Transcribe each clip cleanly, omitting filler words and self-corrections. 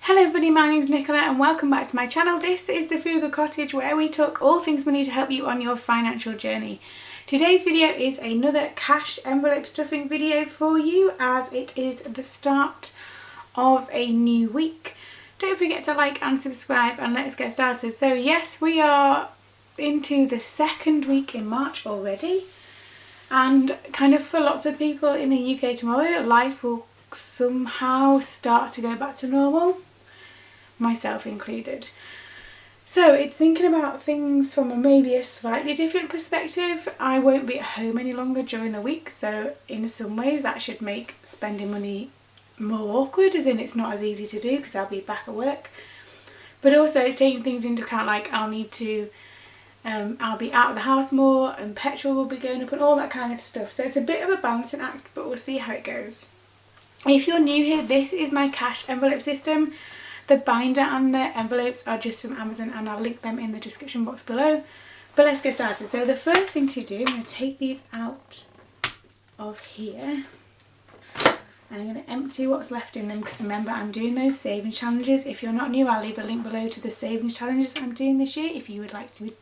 Hello everybody, my name's Nicola and welcome back to my channel. This is the Frugal Cottage, where we talk all things money to help you on your financial journey. Today's video is another cash envelope stuffing video for you, as it is the start of a new week. Don't forget to like and subscribe and let's get started. So yes, we are into the second week in March already, and kind of for lots of people in the UK tomorrow, life will somehow start to go back to normal, myself included. So it's thinking about things from maybe a slightly different perspective. I won't be at home any longer during the week, so in some ways that should make spending money more awkward, as in it's not as easy to do because I'll be back at work. But also it's taking things into account, like I'll be out of the house more and petrol will be going up and all that kind of stuff. So it's a bit of a balancing act, but we'll see how it goes. If you're new here, this is my cash envelope system. The binder and the envelopes are just from Amazon and I'll link them in the description box below. But let's get started. So the first thing to do, I'm going to take these out of here and I'm going to empty what's left in them, because remember, I'm doing those savings challenges. If you're not new, I'll leave a link below to the savings challenges I'm doing this year if you would like to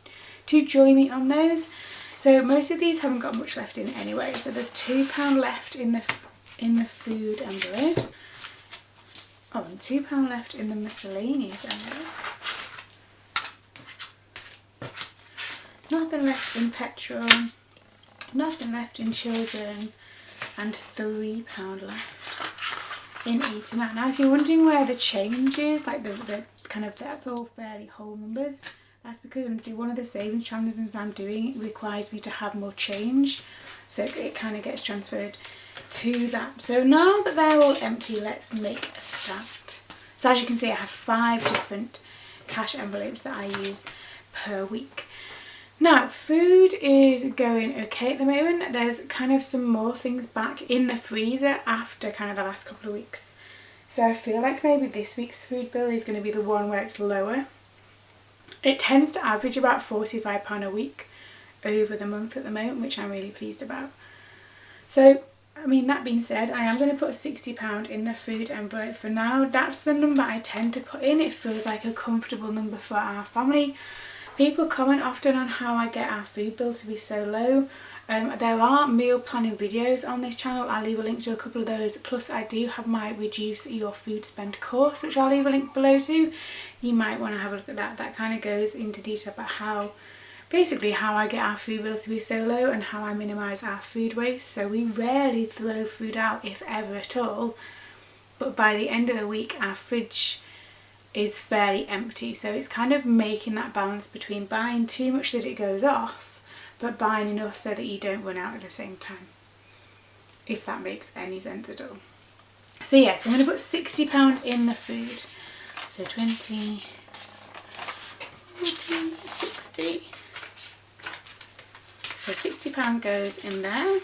join me on those. So most of these haven't got much left in anyway. So there's £2 left in the food envelope. Oh, and £2 left in the miscellaneous envelope. Nothing left in petrol, nothing left in children, and £3 left in eating out. Now if you're wondering where the change is, like the kind of, that's all fairly whole numbers, that's because one of the savings challenges I'm doing requires me to have more change, so it kind of gets transferred to that. So now that they're all empty, let's make a start. So as you can see, I have 5 different cash envelopes that I use per week. Now food is going okay at the moment. There's kind of some more things back in the freezer after kind of the last couple of weeks, so I feel like maybe this week's food bill is going to be the one where it's lower. It tends to average about £45 a week over the month at the moment, which I'm really pleased about. So I mean, that being said, I am going to put £60 in the food envelope for now. That's the number I tend to put in. It feels like a comfortable number for our family. People comment often on how I get our food bill to be so low. There are meal planning videos on this channel. I'll leave a link to a couple of those. Plus I do have my Reduce Your Food Spend course, which I'll leave a link below to. You might want to have a look at that. That kind of goes into detail about basically how I get our food bill to be so low and how I minimise our food waste. So we rarely throw food out, if ever at all, but by the end of the week our fridge is fairly empty. So it's kind of making that balance between buying too much that it goes off, but buying enough so that you don't run out at the same time, if that makes any sense at all. So yes, I'm going to put £60 in the food. So 20, 40, 60. So £60 goes in there.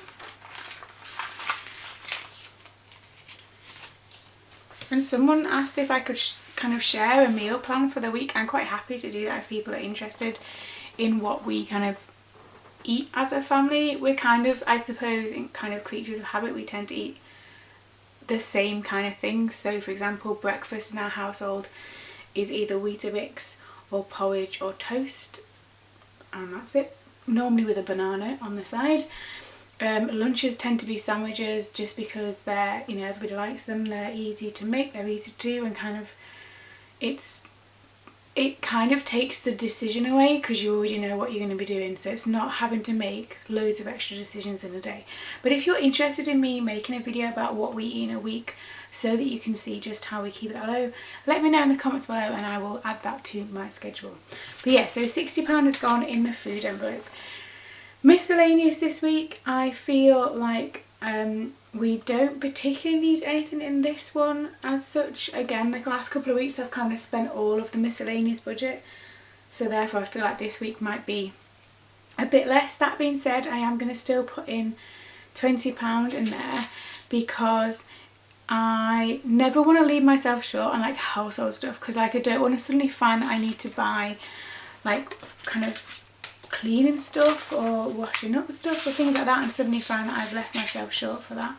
And someone asked if I could kind of share a meal plan for the week. I'm quite happy to do that if people are interested in what we kind of eat as a family. We're kind of, I suppose, kind of creatures of habit. We tend to eat the same kind of things. So for example, breakfast in our household is either Weetabix or porridge or toast, and that's it. Normally with a banana on the side. Lunches tend to be sandwiches, just because they're, everybody likes them, they're easy to make, they're easy to do, and kind of it kind of takes the decision away because you already know what you're going to be doing, so it's not having to make loads of extra decisions in a day. But if you're interested in me making a video about what we eat in a week so that you can see just how we keep it low, let me know in the comments below and I will add that to my schedule. But yeah, so £60 has gone in the food envelope. Miscellaneous this week, I feel like we don't particularly need anything in this one as such. Again, the last couple of weeks I've kind of spent all of the miscellaneous budget, so therefore I feel like this week might be a bit less. That being said, I am going to still put in £20 in there, because I never want to leave myself short on like household stuff, because like I don't want to suddenly find that I need to buy like kind of cleaning stuff or washing up stuff or things like that and suddenly find that I've left myself short for that.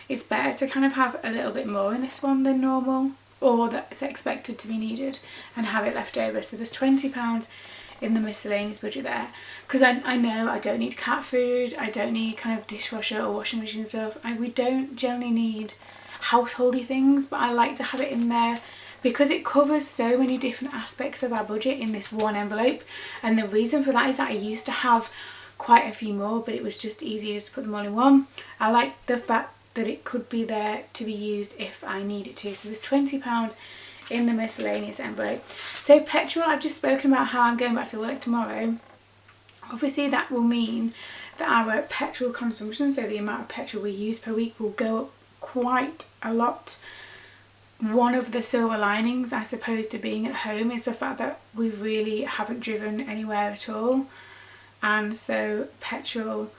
It's better to kind of have a little bit more in this one than normal. or that's expected to be needed, and have it left over. So there's £20 in the miscellaneous budget there, because I know I don't need cat food, I don't need kind of dishwasher or washing machine stuff. We don't generally need householdy things, but I like to have it in there because it covers so many different aspects of our budget in this one envelope. And the reason for that is that I used to have quite a few more, but it was just easier to put them all in one. I like the fact that it could be there to be used if I need it to. So there's £20 in the miscellaneous envelope. So petrol, I've just spoken about how I'm going back to work tomorrow. Obviously that will mean that our petrol consumption, so the amount of petrol we use per week, will go up quite a lot. One of the silver linings, I suppose, to being at home is the fact that we really haven't driven anywhere at all, and so petrol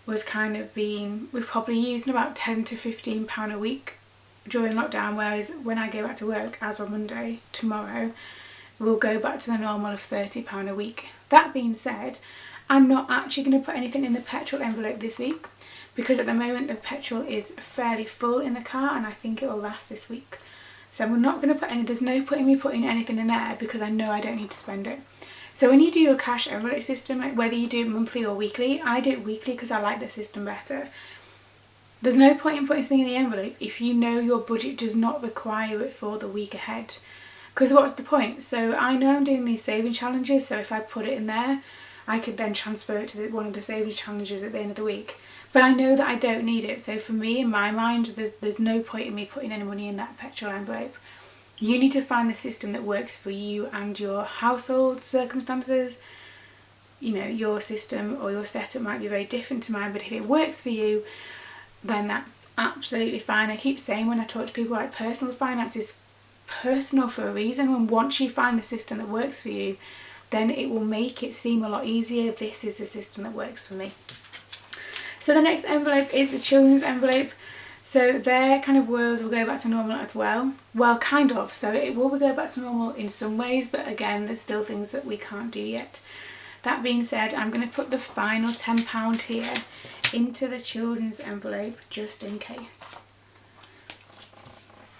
was kind of being, we've probably used about £10 to £15 a week during lockdown, whereas when I go back to work, as on Monday, tomorrow, we'll go back to the normal of £30 a week. That being said, I'm not actually going to put anything in the petrol envelope this week, because at the moment the petrol is fairly full in the car and I think it will last this week. So we're not going to put any, there's no point in me putting anything in there because I know I don't need to spend it. So when you do your cash envelope system, like whether you do it monthly or weekly, I do it weekly because I like the system better. There's no point in putting something in the envelope if you know your budget does not require it for the week ahead. Because what's the point? So I know I'm doing these saving challenges, so if I put it in there, I could then transfer it to one of the savings challenges at the end of the week. But I know that I don't need it, so for me, in my mind, there's no point in me putting any money in that petrol envelope. You need to find the system that works for you and your household circumstances. You know, your system or your setup might be very different to mine, but if it works for you, then that's absolutely fine. I keep saying when I talk to people, like, personal finance is personal for a reason, and once you find the system that works for you, then it will make it seem a lot easier. This is the system that works for me. So the next envelope is the children's envelope. So their kind of world will go back to normal as well. Well, kind of. So it will go back to normal in some ways, but again, there's still things that we can't do yet. That being said, I'm going to put the final £10 here into the children's envelope just in case.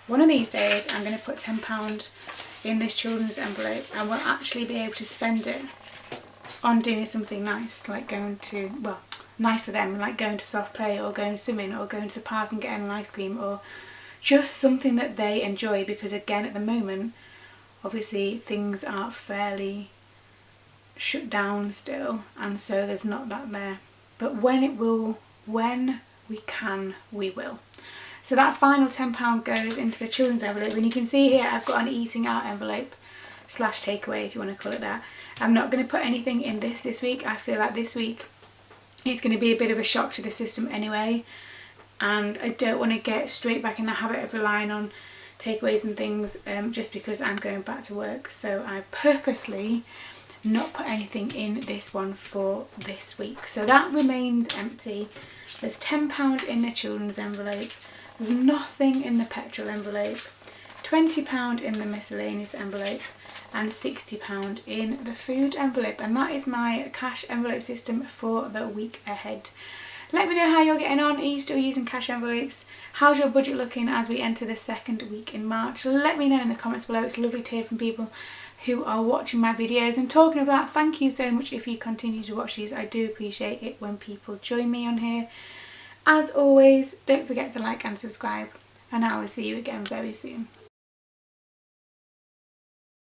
One of these days I'm going to put £10 in this children's envelope and we'll actually be able to spend it on doing something nice, like going to, well, nice for them, like going to soft play or going swimming or going to the park and getting an ice cream, or just something that they enjoy, because again, at the moment, obviously things are fairly shut down still, and so there's not that there. But when we can, we will. So that final £10 goes into the children's envelope, and you can see here I've got an eating out envelope / takeaway, if you want to call it that. I'm not going to put anything in this week. I feel like this week it's going to be a bit of a shock to the system anyway, and I don't want to get straight back in the habit of relying on takeaways and things just because I'm going back to work. So I purposely not put anything in this one for this week. So that remains empty. There's £10 in the children's envelope. There's nothing in the petrol envelope. £20 in the miscellaneous envelope, and £60 in the food envelope, and that is my cash envelope system for the week ahead. Let me know how you're getting on. Are you still using cash envelopes? How's your budget looking as we enter the second week in March? Let me know in the comments below. It's lovely to hear from people who are watching my videos. And talking of that, thank you so much if you continue to watch these. I do appreciate it when people join me on here. As always, don't forget to like and subscribe, and I will see you again very soon.